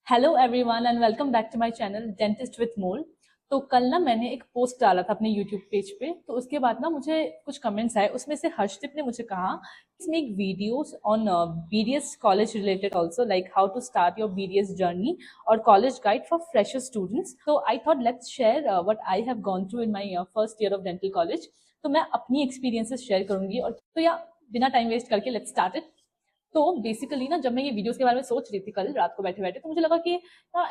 Hello everyone and welcome back to my channel dentist with मोल। तो कल ना मैंने एक पोस्ट डाला था अपने यूट्यूब पेज पे। तो उसके बाद ना मुझे कुछ कमेंट्स आए, उसमें से हर्षदीप ने मुझे कहा make videos on BDS college related also, like how to start your BDS journey और college guide for fresher students. तो I thought let's share what I have gone through in my first year of dental college. तो मैं अपनी experiences share करूंगी। और तो या बिना टाइम वेस्ट करके लेट्स स्टार्ट इट। तो बेसिकली ना, जब मैं ये वीडियोस के बारे में सोच रही थी कल रात को बैठे बैठे, तो मुझे लगा कि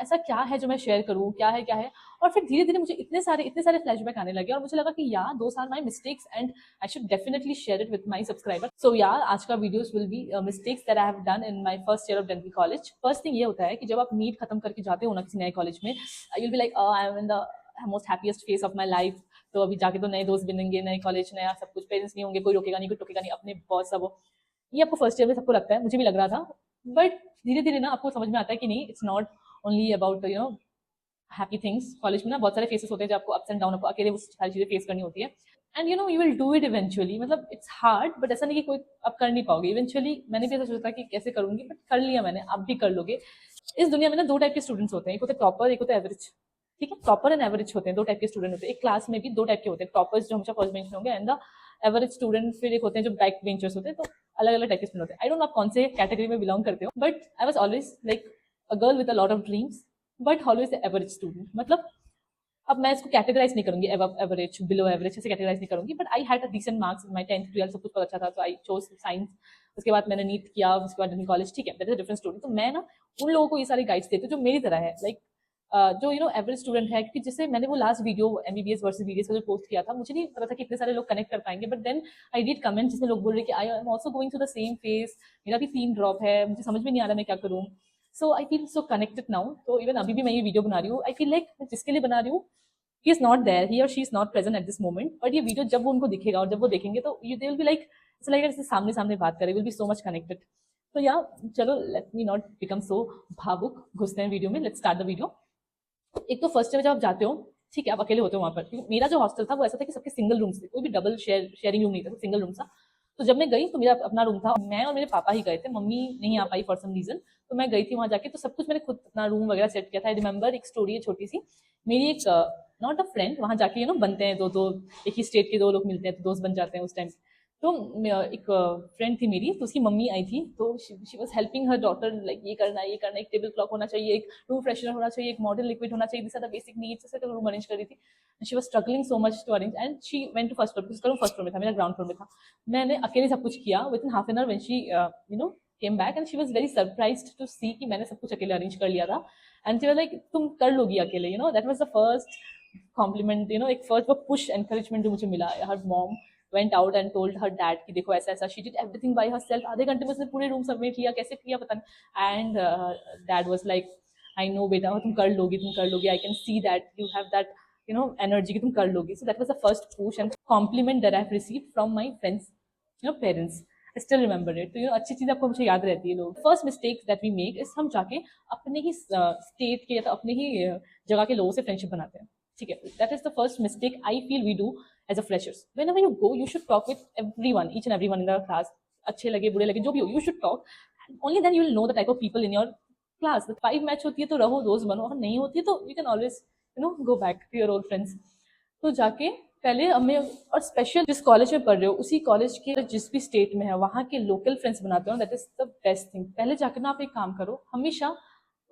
ऐसा क्या है जो मैं शेयर करूँ, क्या है। और फिर धीरे धीरे मुझे इतने सारे फ्लैशबैक आने लगे और मुझे लगा कि यार those are my mistakes and I should definitely share it with my subscriber. So यार आज का videos will be mistakes that I have done in my first year of dental college. First thing ये होता है कि जब आप NEET खत्म करके जाते हो ना किसी नए कॉलेज में, you'll be like I am in the most happiest phase of my life. तो अभी जाके तो नए दोस्त बनेंगे, नए कॉलेज, नया सब कुछ, पेरेंट्स नहीं होंगे, कोई रोकेगा नहीं, कोई टोकेगा नहीं, अपने बॉस सब। ये आपको फर्स्ट ईयर में सबको लगता है, मुझे भी लग रहा था। बट धीरे धीरे ना आपको समझ में आता है कि नहीं, it's not only about happy things. College में ना बहुत सारे फेसेस होते हैं, जो आपको अप्स एंड डाउन, आपको अकेले वो सारी चीजें फेस करनी होती है। And you will do it eventually. मतलब इट्स हार्ड, बट ऐसा नहीं कि कोई आप कर नहीं पाओगे। इवेंचुअली मैंने भी ऐसा सोचा कि कैसे करूंगी, बट कर लिया मैंने। आप भी कर लोगे। इस दुनिया में ना दो टाइप के स्टूडेंट्स होते हैं, एक होते हैं टॉपर, एक होते हैं एवरेज। ठीक है, टॉपर एंड एवरेज होते हैं, दो टाइप के स्टूडेंट होते हैं। एक क्लास में भी दो टाइप के होते हैं, टॉपर्स जो हमेशा फर्स्ट बेंच में होंगे, एंड द एवरेज स्टूडेंट फिर एक होते हैं जो बैक बेंचर्स होते हैं। तो अलग अलग टाइप के स्टूडेंट होते हैं। आई डोंट नो आप कौन से कैटेगरी में बिलोंग करते हो, but I was always like a girl with a lot of dreams, but always the average student. मतलब अब मैं इसको कैटेगराइज नहीं करूंगी एवरेज, बिलो एवरेज, ऐसे कैटेगराइज नहीं करूंगी। But I had a decent marks in my 10th 12th, सब कुछ बहुत अच्छा था, तो आई चोज साइंस। उसके बाद मैंने नीट किया, उसके बाद कॉलेज। ठीक है, that is a different story. तो मैं ना उन लोगों को ये सारी गाइड्स देती हूँ जो मेरी तरह है, लाइक जो एवरेज स्टूडेंट है। क्योंकि जैसे मैंने वो last video MBBS versus BDS का जो पोस्ट किया था, मुझे नहीं पता था कि इतने सारे लोग कनेक्ट कर पाएंगे। But then I read comment जिसमें लोग बोल रहे कि I am also going through the same phase, मेरा भी 3 ड्रॉप है, मुझे समझ में नहीं आ रहा मैं क्या करूँ। So I feel so connected now. तो इवन अभी भी मैं ये वीडियो बना रही हूँ, आई फील लाइक जिसके लिए बना रही हूँ, he is not there, he or she is not present at this moment, but ये वीडियो जब वो उनको दिखेगा और जब वो देखेंगे तो you they will be like it's like जैसे सामने सामने बात करें, will be so much connected। तो या चलो, let me not become so भावुक, घुसते हैं वीडियो में, let's start the video। एक तो फर्स्ट ईयर में जब आप जाते हो, ठीक है, आप अकेले होते हो वहां पर, क्योंकि मेरा जो हॉस्टल था वो ऐसा था कि सबके सिंगल रूम्स थे, कोई भी डबल शेयरिंग रूम नहीं था, सिंगल रूम था। तो जब मैं गई तो मेरा अपना रूम था, मैं और मेरे पापा ही गए थे, मम्मी नहीं आ पाई फॉर सम रीजन। तो मैं गई थी वहां जाके, तो सब कुछ मैंने खुद अपना रूम वगैरह सेट किया था। आई रिमेंबर एक स्टोरी है छोटी सी। मेरी एक नॉट अ फ्रेंड, वहां जाके बनते हैं दो दो, एक ही स्टेट के दो लोग मिलते हैं तो दोस्त बन जाते हैं उस टाइम। तो एक फ्रेंड थी मेरी, तो उसकी मम्मी आई थी, तो she was helping her daughter, like ये करना है, ये करना है, एक टेबल क्लॉक होना चाहिए, एक रूम फ्रेशनर होना चाहिए, एक मॉडर्न लिक्विड होना चाहिए, this are the basic needs. ऐसे तो रूम अरेंज कर रही थी। She was struggling so much to arrange and she went to first floor, उसका रूम फर्स्ट फ्लोर में था, मेरा ग्राउंड फ्लोर में था। मैंने अकेले सब कुछ किया within half an hour. When she came back and she was very surprised to see कि मैंने सब कुछ अकेले अरेंज कर लिया था। एंड शी वाज लाइक तुम कर लोगी अकेले, that was the first compliment, एक फर्स्ट वो पुश एनकरेजमेंट जो मुझे मिला। Her mom went out and told her dad कि देखो ऐसा ऐसा, she did everything by herself. आधे घंटे में उसने पूरे रूम सबमिट किया, कैसे किया पता नहीं। And dad was like I know बेटा, तुम कर लोगी, तुम कर लोगी, I can see that you have that energy कि तुम कर लोगी। So that was the first push and compliment that I have received from my friends, parents. I still remember it. तो अच्छी चीज आपको मुझे याद रहती है। लोग first mistake that we make is हम जाके अपने ही स्टेट के या तो अपने ही जगह के लोगों से फ्रेंडशिप बनाते हैं। ठीक है, that is the first mistake I feel we do as a freshers. whenever you go, you should talk with everyone, each and everyone in the class, अच्छे लगे बुरे लगे जो भी हो, you should talk। only then you will know the type of people in your class। 5 match होती है तो रहो, दोस्त बनो, अगर नहीं होती है तो you can always go back to your old friends। तो जाके पहले हमें, और स्पेशल जिस कॉलेज में पढ़ रहे हो उसी कॉलेज के जिस भी स्टेट में है वहाँ के लोकल फ्रेंड्स बनाते हो, that is the best thing. पहले जाकर ना आप एक काम करो, हमेशा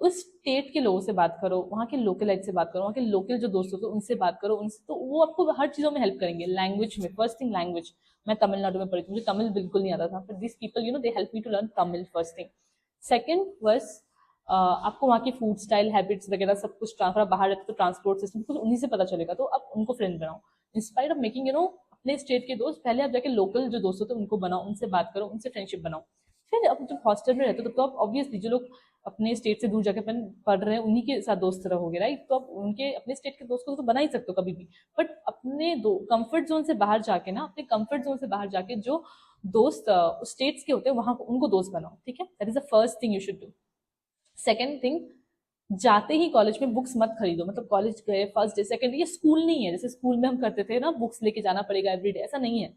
उस स्टेट के लोगों से बात करो, वहाँ के लोकल से बात करो, वहाँ के लोकल जो दोस्त होते हैं उनसे बात करो, उनसे तो वो आपको हर चीज़ों में हेल्प करेंगे। लैंग्वेज में, फर्स्ट थिंग लैंग्वेज। मैं तमिलनाडु में पढ़ी थी, मुझे तमिल बिल्कुल नहीं आता था, but this people they help me to learn Tamil, first thing. Second worse, आपको वहाँ की फूड स्टाइल, हैबिट्स वगैरह सब कुछ, ट्रांसफर बाहर रहते तो ट्रांसपोर्ट सिस्टम कुछ उन्हीं से पता चलेगा, तो आप उनको फ्रेंड बनाओ। इंस्पायर ऑफ मेकिंग अपने स्टेट के दोस्त, पहले आप जाके लोकल जो दोस्त होते हैं उनको बनाओ, उनसे बात करो, उनसे फ्रेंडशिप बनाओ। फिर अब जब हॉस्टल में रहते हो तो आप ऑब्वियसली जो लोग अपने स्टेट से दूर जाके अपन पढ़ रहे हैं उन्हीं के साथ दोस्त रहोगे, राइट। तो आप उनके अपने स्टेट के दोस्त को तो बना ही सकते हो कभी भी। बट अपने दो कंफर्ट जोन से बाहर जाके ना, अपने कंफर्ट जोन से बाहर जाके जो दोस्त स्टेट्स के होते हैं वहां उनको दोस्त बनाओ। ठीक है, that is the first thing you should do. Second thing, जाते ही कॉलेज में बुक्स मत खरीदो। मतलब कॉलेज गए फर्स्ट डे सेकंड डे, ये स्कूल नहीं है जैसे स्कूल में हम करते थे ना, बुक्स लेके जाना पड़ेगा एवरीडे, ऐसा नहीं है।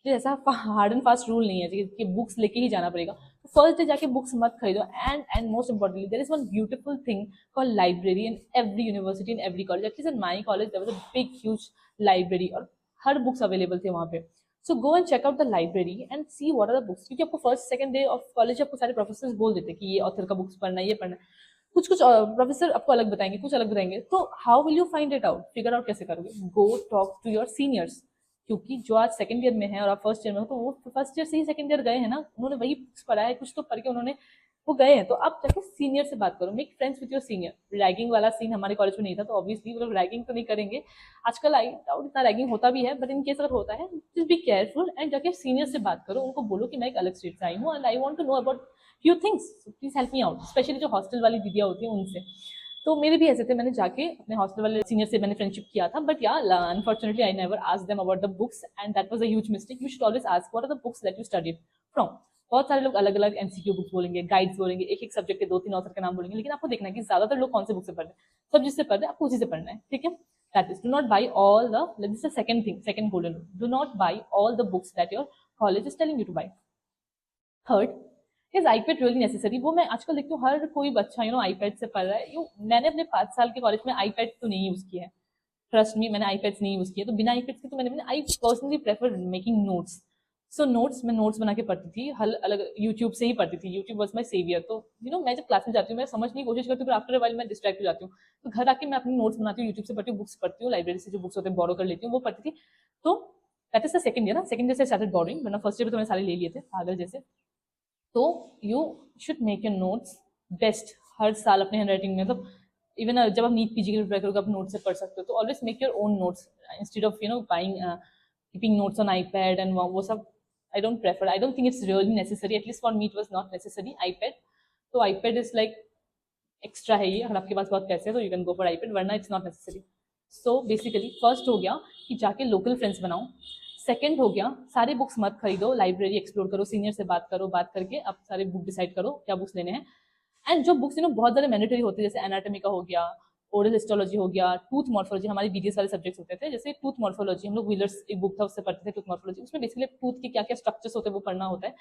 तो ऐसा हार्ड एंड फास्ट रूल नहीं है कि बुक्स लेके ही जाना पड़ेगा। तो फर्स्ट डे जाके बुक्स मत खरीदो। And most importantly there is one beautiful thing called library in every university, in every college. At least in my college there was a big huge library और हर बुक्स अवेलेबल थे वहाँ पे। So go and check out the library and see what are the books, क्योंकि आपको first second day of college आपको सारे professor बोल देते कि ये ऑथर का बुक्स पढ़ना है, ये पढ़ना है। कुछ कुछ प्रोफेसर आपको अलग बताएंगे, कुछ अलग बताएंगे। तो how will you find it out, figure out कैसे करोगे? Go talk to your seniors, क्योंकि जो आज सेकंड ईयर में है और आप फर्स्ट ईयर में हो, तो वो फर्स्ट ईयर से ही सेकंड ईयर गए हैं ना, उन्होंने वही पढ़ा है, कुछ तो पढ़ के उन्होंने वो गए हैं। तो आप जाके सीनियर से बात करो, make friends with your senior. Ragging वाला सीन हमारे कॉलेज में नहीं था, तो ऑब्वियसली वो लोग रैगिंग तो नहीं करेंगे। आजकल आई डाउट इतना रैगिंग होता भी है, बट इन केस अगर होता है प्लीज बी केयरफुल एंड जाके सीनियर से बात करो। उनको बोलो कि मैं एक अलग स्टेट से आई हूँ and I want to know about few things, please help me out. Specially जो हॉस्टल वाली दीदियाँ होती हैं उनसे। तो मेरे भी ऐसे थे, मैंने जाके अपने हॉस्टल वाले सीनियर से मैंने फ्रेंडशिप किया था, बट या unfortunately I never asked them about the books and that was a huge mistake. You should always ask what are the books that you studied from. बहुत सारे लोग अलग अलग एमसीक्यू बुक्स बोलेंगे, गाइड्स बोलेंगे, एक एक सब्जेक्ट के 2-3 ऑथर के नाम बोलेंगे, लेकिन आपको देखना है कि ज्यादातर लोग कौन से बुक से पढ़ रहे हैं। सब जिससे पढ़ रहे हैं आपको उसी से पढ़ना है, ठीक है? That is, do not by all the, this is second thing, second golden rule, do not by all the books that your college is telling you two by. Third is iPad really necessary? वो मैं आजकल देखती हूँ हर कोई बच्चा iPad से पढ़ रहा है। मैंने अपने 5 साल के कॉलेज में आईपैड तो नहीं यूज किया है, ट्रस्ट मी, मैंने आईपैड्स नहीं यूज किया। तो बिना आईपैड्स के तो मैंने I personally prefer making notes. So notes, मैं नोट्स बना के पढ़ती थी, हल अलग यूट्यूब से ही पढ़ती थी। YouTube was my saviour. तो मैं जब क्लास में जाती हूँ मैं समझने की कोशिश करती हूँ, आफ्टर वाइल मैं डिस्ट्रैक्ट हो जाती हूँ। तो घर आके मैं अपनी नोट्स बनाती हूँ, यूट्यूब से पढ़ती हूँ, बुक्स पढ़ती हूँ, लाइब्रेरी से जो बुक्स होते हैं बोरो कर लेती हूँ, वो पढ़ती थी। तो that is the second year ना, सेकंड ईयर से स्टार्टेड बोरिंग, वरना फर्स्ट ईयर में तो मैंने सारे ले लिए थे पागल जैसे। तो you should make your notes best हर साल अपने हैंड राइटिंग में। मतलब इवन जब आप नीट पीजी के लिए ट्राई करोगे आप नोट से पढ़ सकते हो। तो always make your own notes instead of buying keeping notes on iPad and वो सब। I don't prefer, I don't think it's really necessary, at least for me it was not necessary iPad. तो iPad is like extra है ये, अगर आपके पास बहुत पैसे हैं तो you can go for iPad, वरना it's not necessary. So basically first हो गया कि जाके लोकल फ्रेंड्स बनाओ। सेकंड हो गया सारे बुक्स मत खरीदो, लाइब्रेरी एक्सप्लोर करो, सीनियर से बात करो, बात करके आप सारे बुक डिसाइड करो क्या बुक्स लेने हैं। एंड जो बुक्स बहुत ज़्यादा मैंडेटरी होती है, जैसे एनाटॉमी का हो गया, ओरल हिस्टोलॉजी हो गया, टूथ मॉर्फोलॉजी, हमारे बीडीएस वाले सब्जेक्ट्स होते थे। जैसे टूथ मॉर्फोलॉजी हम लोग व्हीलर्स एक बुक था उससे पढ़ते थे, टूथ मॉर्फोलॉजी। उसमें बेसिकली टूथ के क्या क्या स्ट्रक्चर्स होते हैं वो पढ़ना होता है,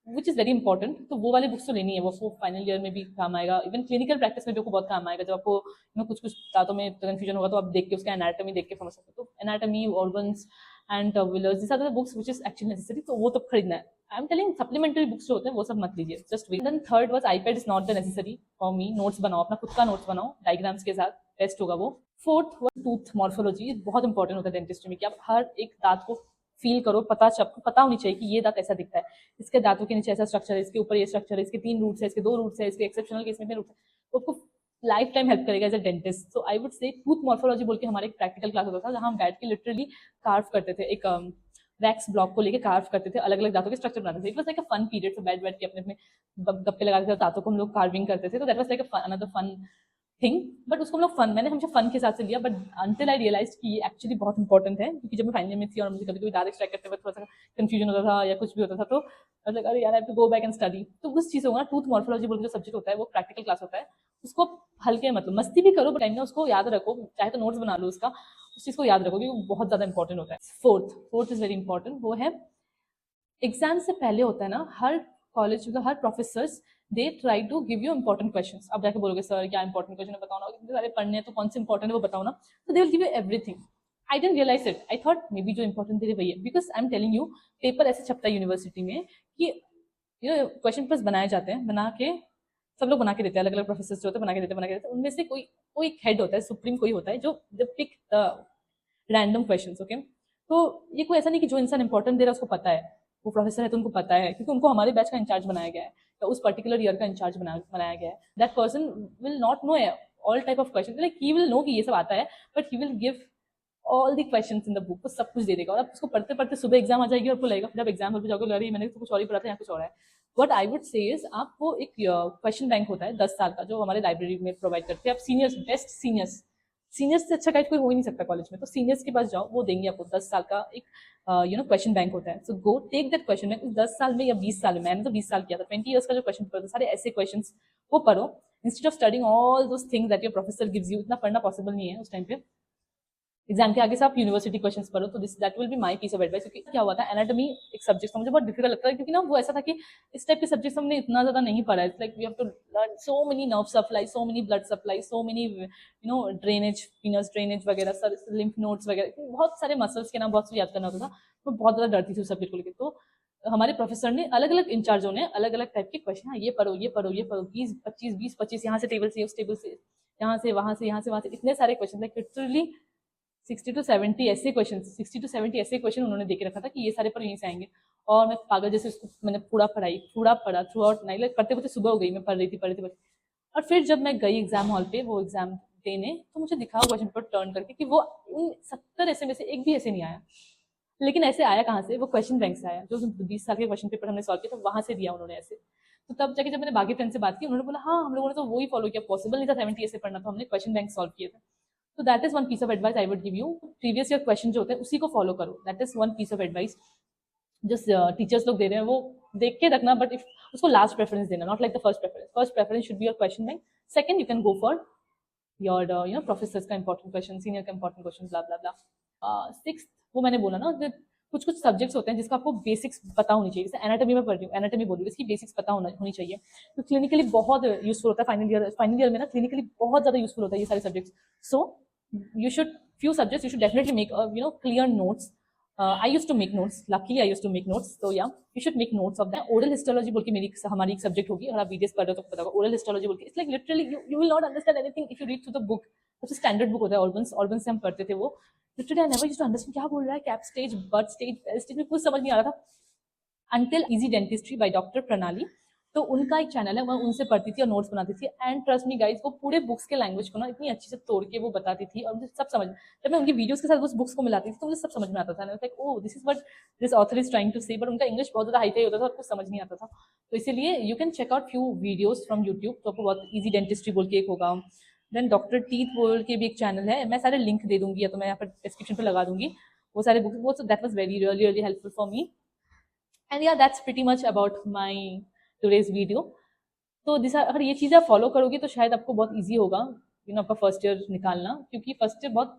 विच इज़ वेरी इंपॉर्टेंट। तो वो वाली बुक्स तो लेनी है, वो फाइनल ईयर में भी काम आएगा, इवन क्लिनिकल प्रैक्टिस में भी आपको बहुत काम आएगा। जब आपको कुछ कुछ दांतों में कन्फ्यूजन होगा तो आप देख के उसका एनाटॉमी देख के समझ सकते हो। तो anatomy, Orban's and Wheeler's, this are the books which is actually necessary, तो वो तो खरीदना है। I am telling supplementary books जो होते हैं वो सब मत लीजिए, just wait. Then third was iPad is not the necessary for me. Notes बनाओ, अपना खुद का नोट्स बनाओ डायग्राम्स के साथ, बेस्ट होगा वो। फोर्थ वाज टूथ मॉर्फोलॉजी, बहुत इंपॉर्टेंट होता है डेंटिस्ट्री में कि आप हर एक दांत को फील करो, पता होनी चाहिए कि ये दांत ऐसा दिखता है, इसके दांतों के नीचे ऐसा स्ट्रक्चर है, इसके ऊपर ये स्ट्रक्चर है, इसके 3 रूट्स है, इसके 2 रूट्स है, इसके एक्सेप्शनल केस में इतने रूट्स है। तो आपको लाइफ टाइम हेल्प करेगा as a dentist. So I would say tooth morphology बोल के हमारे एक प्रैक्टिकल क्लास होता था जहाँ हम बैठ के लिटरली कार्व करते थे, एक वैक्स ब्लॉक को लेके कार्व करते थे, अलग अलग दांतों के स्ट्रक्चर बनाते थे। It was like a fun period. तो बैठ बैठ के अपने अपने गप्पे लगाते थे, दांतों को हम लोग कार्विंग करते थे। तो that was like another fun thing, but उसको हम लोग मैंने हमेशा फन के हिसाब से लिया। बट अंटिल आई रियलाइज कि ये एक्चुअली बहुत इंपॉर्टेंट है, क्योंकि जब मैं फाइनल में थी और मुझे कभी कभी दांत एक्सट्रैक्ट करते हुए थोड़ा सा कंफ्यूजन होता था या कुछ भी होता था, तो मतलब अरे यार I have to go back and study. तो उस चीज़ होगा, टूथ मॉर्फोलॉजी बोल के जो सब्जेक्ट होता है वो प्रैक्टिकल क्लास होता है, उसको हल्के मतलब मस्ती भी करो, बट टाइम में उसको याद रखो, चाहे तो नोट्स बना लो उसका, उस चीज़ को याद रखो क्योंकि वो बहुत ज़्यादा इंपॉर्टेंट होता है। फोर्थ इज वेरी इंपॉर्टेंट, वो है एग्जाम से पहले होता है ना, हर कॉलेज मतलब हर professors they try to give you important questions. आप जाके बोलोगे सर क्या इंपॉर्टेंट क्वेश्चन है बताओ ना, इतने सारे पढ़ने हैं तो कौन से इंपॉर्टेंट है वो बताओ ना, तो they will give you everything. I didn't realize it, I thought maybe जो इंपॉर्टेंट थे वही है, because I am telling you paper ऐसे छपता है यूनिवर्सिटी में कि क्वेश्चन पेपर्स बनाए जाते हैं, बना के सब लोग बना के देते हैं, अलग अलग प्रोफेसर जो होते हैं बना के देते हैं। उनमें से कोई कोई एक हेड होता है, सुप्रीम कोई होता है जो पिक रैंडम क्वेश्चन। ओके, तो ये कोई ऐसा नहीं कि जो इंसान इंपॉर्टेंट दे रहा है उसको पता है, वो प्रोफेसर है तो उनको पता है, क्योंकि उनको हमारे बैच का इंचार्ज बनाया गया है या उस पर्टिकुलर ईयर का इंचार्ज बनाया गया है। That person will not know all type of question, like he will know कि ये सब आता है, but he will give all the questions in the book, वो सब कुछ दे देगा। और आप उसको पढ़ते पढ़ते सुबह एग्जाम आ जाएगी और आपको लगेगा, फिर आप एग्जाम हॉल पे जाओगे लड़ी मैंने तो कुछ और ही पढ़ा था, यहाँ कुछ और है। वट आई वुड से इज, आपको एक क्वेश्चन बैंक होता है 10 साल का जो हमारे लाइब्रेरी में प्रोवाइड करते हैं। आप सीनियर्स, बेस्ट सीनियर्स से अच्छा गाइड कोई हो ही नहीं सकता कॉलेज में, तो सीनियर्स के पास जाओ, वो देंगे आपको 10 साल का एक क्वेश्चन बैंक होता है। So go take that question bank 10 साल में या 20 साल में, मैंने तो 20 साल किया था, 20 ईयर्स का जो क्वेश्चन पेपर था सारे ऐसे क्वेश्चन वो पढ़ो, instead of studying all those things that your professor gives you. इतना पढ़ना पॉसिबल नहीं है उस टाइम पे, एग्जाम के आगे से आप यूनिवर्सिटी क्वेश्चंस पढ़ो, तो this that will be my piece of advice. क्योंकि क्या हुआ था, एनाटॉमी एक सब्जेक्ट था, मुझे बहुत डिफिकल्ट लगता है, क्योंकि ना वो ऐसा था कि इस टाइप के सब्जेक्ट्स हमने इतना ज्यादा नहीं पढ़ा है। It's like we have to learn so many nerve supply, so many blood supply, so many drainage, venous drainage वगैरह, सर लिम्फ नोड्स वगैरह, बहुत सारे मसल्स के नाम बहुत से याद करना होता था। मैं बहुत ज्यादा डरती थी उस सब्जेक्ट को लेकर। तो हमारे प्रोफेसर ने अलग अलग इंचार्जों ने अलग अलग टाइप के क्वेश्चन, हाँ ये पढ़ो ये पढ़ो ये पढ़ो, 20 25 यहाँ से टेबल से, उस टेबल से, यहाँ से वहां से, यहाँ से वहां से, इतने सारे क्वेश्चन, लाइक लिटरली 60 to 70 ऐसे क्वेश्चन, 60 to 70 ऐसे क्वेश्चन उन्होंने देके रखा था कि ये सारे पर यहीं से आएंगे। और मैं पागल जैसे उसको मैंने पूरा पढ़ा थ्रू आउट नाइट, लाइक पढ़ते पढ़ते सुबह हो गई, मैं पढ़ रही थी। और फिर जब मैं गई एग्जाम हॉल पे वो एग्जाम देने, तो मुझे दिखा क्वेश्चन पेपर टर्न करके कि वो उन 70 ऐसे में से एक भी ऐसे नहीं आया। लेकिन ऐसे आया कहाँ से, वो क्वेश्चन बैंक से आया, जो 20 साल के क्वेश्चन पेपर हमने सॉल्व किया था वहां से दिया उन्होंने ऐसे। तो तब जाके जब मैंने बाकी फ्रेंड से बात की, उन्होंने बोला हाँ हम लोगों ने तो वही फॉलो किया, पॉसिबल नहीं था 70 ऐसे पढ़ना, तो हमने क्वेश्चन बैंक सॉल्व किए थे। तो that is one piece of advice I would give you, previous year question जो होते हैं उसी को फॉलो करो, that is one piece of advice. जो टीचर्स लोग दे रहे हैं वो देख के रखना, बट इफ उसको लास्ट प्रेफरेंस देना, not like the first preference. First preference should be your question bank, second you can go for your professors का इंपॉर्टेंट क्वेश्चन, सीनियर का इंपॉर्टेंट क्वेश्चन, ब्ला ब्ला ब्ला। सिक्स्थ, वो मैंने बोला ना, कुछ कुछ सब्जेक्ट्स होते हैं जिसका आपको बेसिक्स पता होनी चाहिए। जैसे एनाटॉमी में पढ़ रही हूँ, एनाटॉमी बोल रही हूँ, इसकी बेसिक्स पता होनी चाहिए। तो क्लिनिकली बहुत यूजफुल होता है, फाइनल ईयर में ना क्लिनिकली बहुत ज्यादा यूजफुल होता है ये सारे subjects. So you should, few subjects you should definitely make clear notes. I used to make notes, luckily I used to make notes, so yeah, you should make notes of that. Oral histology बोल के हमारी एक subject होगी, अगर आप BDS पढ़ रहे हो तो पता होगा। ओरल हिस्टोलॉजी बोल के, it's like literally you will not understand anything if you read through the book। सबसे स्टैंडर्ड बुक होता है ऑर्बन से हम पढ़ते थे वो। Literally I never used to understand क्या बोल रहा है, cap stage, birth stage, bell stage में कुछ समझ नहीं आ रहा था। Until easy dentistry by doctor Pranali, तो उनका एक चैनल है, मैं उनसे पढ़ती थी और नोट्स बनाती थी। एंड ट्रस्ट मी गाइस, वो पूरे बुक्स के लैंग्वेज को ना इतनी अच्छी से तोड़ के वो बताती थी, और मुझे सब समझ, जब मैं उनकी वीडियोस के साथ उस बुक्स को मिलाती थी तो मुझे सब समझ में आता था। Like oh this is what this author is trying to say, but उनका इंग्लिश बहुत ज्यादा हाई फाई होता था और कुछ समझ नहीं आता था। तो इसीलिए you can check out few videos from YouTube, तो आपको बहुत ईजी डेंटिस्ट्री बोल के एक होगा, देन डॉक्टर टीथ बोल के भी एक चैनल है, मैं सारे लिंक दे दूंगी या तो मैं यहाँ पर डिस्क्रिप्शन पर लगा दूंगी वो सारे बुक्स, वो that was very really really helpful for me. And yeah that's pretty much about my today's video. तो अगर ये चीज़ें आप फॉलो करोगे तो शायद आपको बहुत ईजी होगा आपका फर्स्ट ईयर निकालना, क्योंकि फर्स्ट ईयर बहुत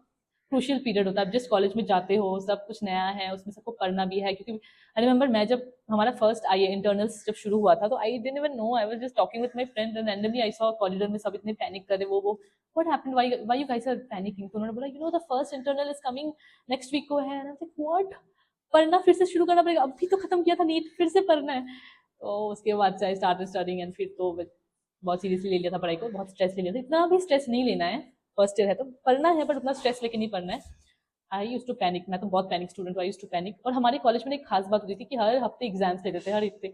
क्रूशियल पीरियड होता है। आप जिस कॉलेज में जाते हो सब कुछ नया है, उसमें सबको पढ़ना भी है। क्योंकि आई रिमेंबर मैं जब हमारा फर्स्ट आई इंटरनल्स जब शुरू हुआ था, तो I didn't even know, I was just talking with my friend and randomly I saw corridor में सब इतने पैनिक कर रहे, वो what happened, why you guys are panicking. तो उन्होंने बोला the first internal is coming next week को है। And I was like what, पढ़ना फिर से शुरू करना पड़ेगा, अभी तो खत्म किया था नीट, फिर से पढ़ना है। तो उसके बाद से आई स्टार्टेड स्टडीइंग, एंड फिर तो बहुत सीरियसली ले लिया था पढ़ाई को, बहुत स्ट्रेस ले लिया था। इतना भी स्ट्रेस नहीं लेना है, फर्स्ट ईयर है तो पढ़ना है, बट उतना स्ट्रेस लेके नहीं पढ़ना है। आई यूज टू पैनिक, मैं तो बहुत panic student, I use to panic. और हमारे कॉलेज में एक खास बात होती थी कि हर हफ्ते एग्जाम्स लेते थे, हर हफ्ते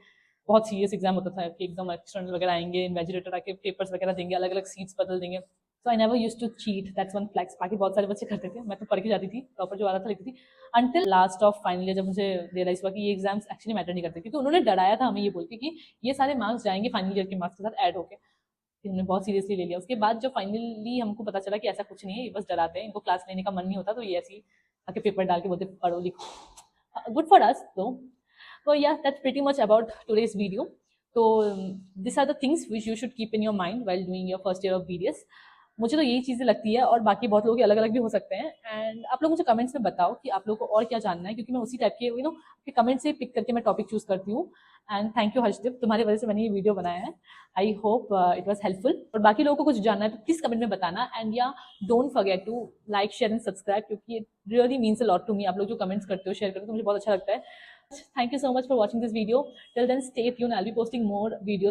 बहुत सीरियस एग्जाम होता था कि एकदम एक्सटर्नल वगैरह आएंगे, इन्वेजिलेटर आके पेपर्स वगैरह देंगे, अलग अलग सीट्स बदल देंगे। So I never use to cheat, that's one flex. बाकी बहुत सारे बच्चे करते थे, मैं तो पढ़ के जाती थी, प्रॉपर जो आ रहा था लिखती थी। Until last of final year जब मुझे रियलाइज हुआ कि ये एग्जाम्स एक्चुअली मैटर नहीं करते, क्योंकि उन्होंने डराया था हमें ये बोल के कि ये सारे मार्क्स जाएंगे फाइनल ईयर के मार्क्स के साथ ऐड होके। हमने बहुत सीरियसली ले लिया। उसके बाद जब फाइनली हमको पता चला कि ऐसा कुछ नहीं है, ये बस डराते हैं, इनको क्लास लेने का मन नहीं होता, तो ये ऐसे ही आके पेपर डाल के बोलते पढ़ो लिखो। गुड फॉर अस तो yeah that's pretty much about today's video. तो this are the things which you should keep in your mind while doing your first year of BDS. मुझे तो यही चीज़ें लगती है, और बाकी बहुत लोगों के अलग अलग भी हो सकते हैं। एंड आप लोग मुझे कमेंट्स में बताओ कि आप लोगों को और क्या जानना है, क्योंकि मैं उसी टाइप के आपके कमेंट से पिक करके मैं टॉपिक चूज करती हूँ। एंड थैंक यू हर्षदीप, तुम्हारी वजह से मैंने ये वीडियो बनाया है। I hope it was helpful. और बाकी लोगों को कुछ जानना है तो प्लीज कमेंट में बताना। And yeah don't forget to like share and subscribe, क्योंकि it really means a lot to me. आप लोग जो कमेंट्स करते हो, शेयर करते हो, तो मुझे बहुत अच्छा लगता है। Thank you so much for watching this video. Till then, stay tuned. I'll be posting more videos.